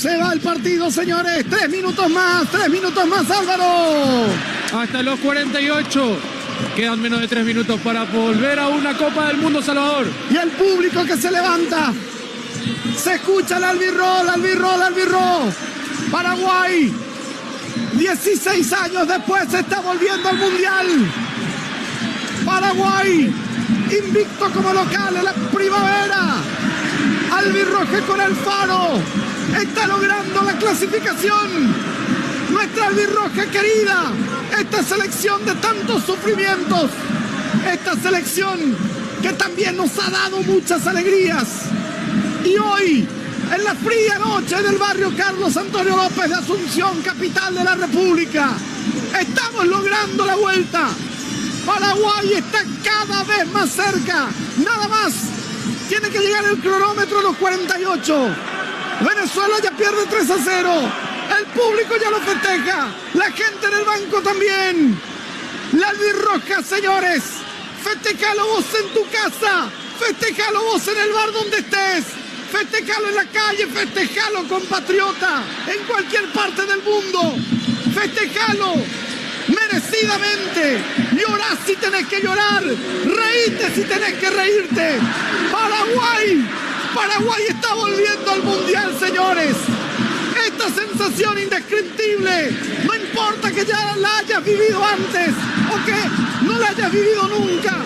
Se va el partido, señores. 3 minutos más, Álvaro. Hasta los 48. Quedan menos de 3 minutos para volver a una Copa del Mundo, Salvador. Y el público que se levanta. Se escucha el albirrol. Paraguay, 16 años después, se está volviendo al Mundial. Paraguay, invicto como local en la primavera. Albirroja con Alfaro está logrando la clasificación. Nuestra albirroja querida, esta selección de tantos sufrimientos, esta selección que también nos ha dado muchas alegrías. Y hoy, en la fría noche del barrio Carlos Antonio López de Asunción, capital de la República, estamos logrando la vuelta. Paraguay está cada vez más cerca. Nada más tiene que llegar el cronómetro a los 48. Venezuela ya pierde 3-0. El público ya lo festeja. La gente en el banco también. La albirroja, señores. Festejalo vos en tu casa. Festejalo vos en el bar donde estés. Festejalo en la calle. Festejalo, compatriota. En cualquier parte del mundo. Festejalo merecidamente. Llorá si tenés que llorar. Reíte si tenés que reírte. Paraguay está volviendo al Mundial, señores. Esta sensación indescriptible, no importa que ya la hayas vivido antes o que no la hayas vivido nunca.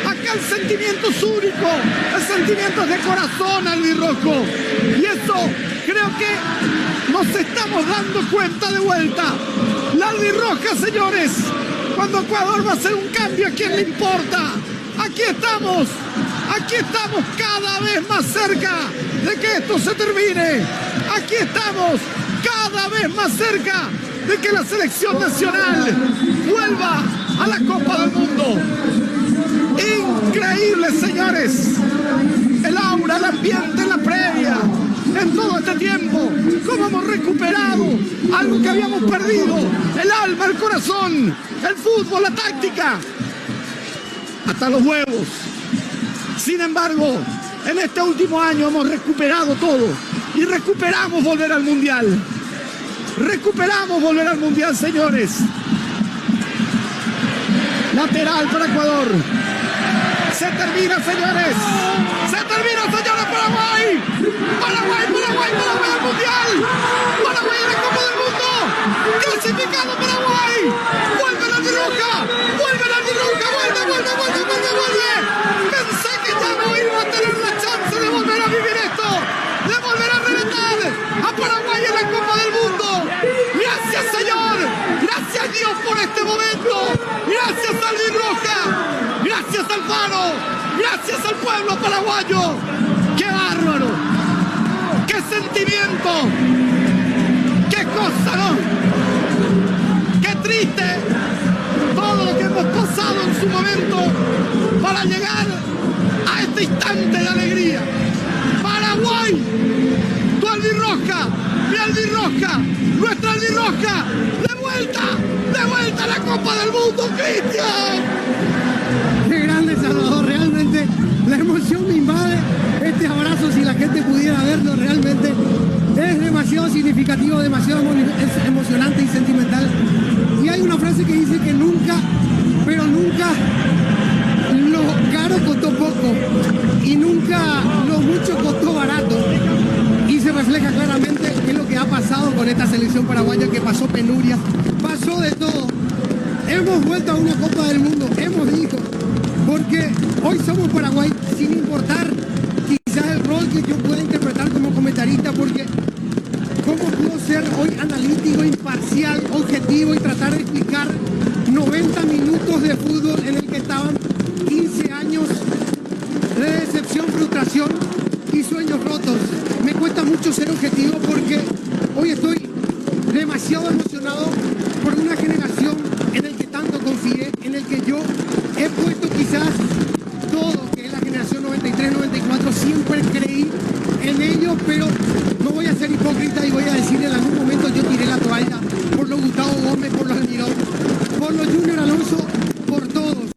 Acá el sentimiento es único, el sentimiento es de corazón albirrojo. Y eso creo que nos estamos dando cuenta de vuelta. La albirroja, señores, cuando Ecuador va a hacer un cambio, ¿a quién le importa? Aquí estamos cada vez más cerca de que esto se termine. Aquí estamos cada vez más cerca de que la selección nacional vuelva a la Copa del Mundo. Increíble, señores. El aura, el ambiente, la previa. En todo este tiempo, cómo hemos recuperado algo que habíamos perdido. El alma, el corazón, el fútbol, la táctica. Hasta los huevos. Sin embargo, en este último año hemos recuperado todo. Y recuperamos volver al Mundial. Recuperamos volver al Mundial, señores. Lateral para Ecuador. Se termina, señores. Paraguay. Paraguay al Mundial. Paraguay a la Copa del Mundo. Clasificado Paraguay. Vuelve la albirroja. Vuelve. Pensé que ya no iba a tener la chance de volver a vivir esto. De volver a reventar a Paraguay en la Copa del Mundo. Gracias, señor. Gracias, Dios, por este momento. Gracias, albirroja. Gracias, Alfaro. Gracias al pueblo paraguayo. ¡Qué bárbaro! ¡Qué sentimiento! ¡Qué cosa, no! ¡Qué triste! Todo lo que hemos pasado en su momento para llegar a este instante de alegría. Paraguay, tu albirroja, mi albirroja, nuestra albirroja, de vuelta a la Copa del Mundo, Cristian. Qué grande, Salvador, realmente la emoción me invade. Este abrazo, si la gente pudiera verlo, realmente es demasiado significativo, demasiado emocionante y sentimental. Y hay una frase que dice que nunca, pero nunca lo caro costó poco y nunca lo mucho costó barato. Y se refleja claramente qué es lo que ha pasado con esta selección paraguaya, que pasó penurias, pasó de todo. Hemos vuelto a una Copa del Mundo, hemos dicho, porque hoy somos Paraguay, sin importar quizás el rol que yo pueda interpretar como comentarista, porque ¿cómo puedo ser hoy analítico, imparcial, objetivo y tratar de explicar 90 minutos de fútbol en el que estaban 15 años de decepción, frustración y sueños rotos? Me cuesta mucho ser objetivo porque hoy estoy demasiado emocionado por una generación en el que tanto confié, en el que yo he puesto quizás todo, que es la generación 93-94, siempre creí en ellos, pero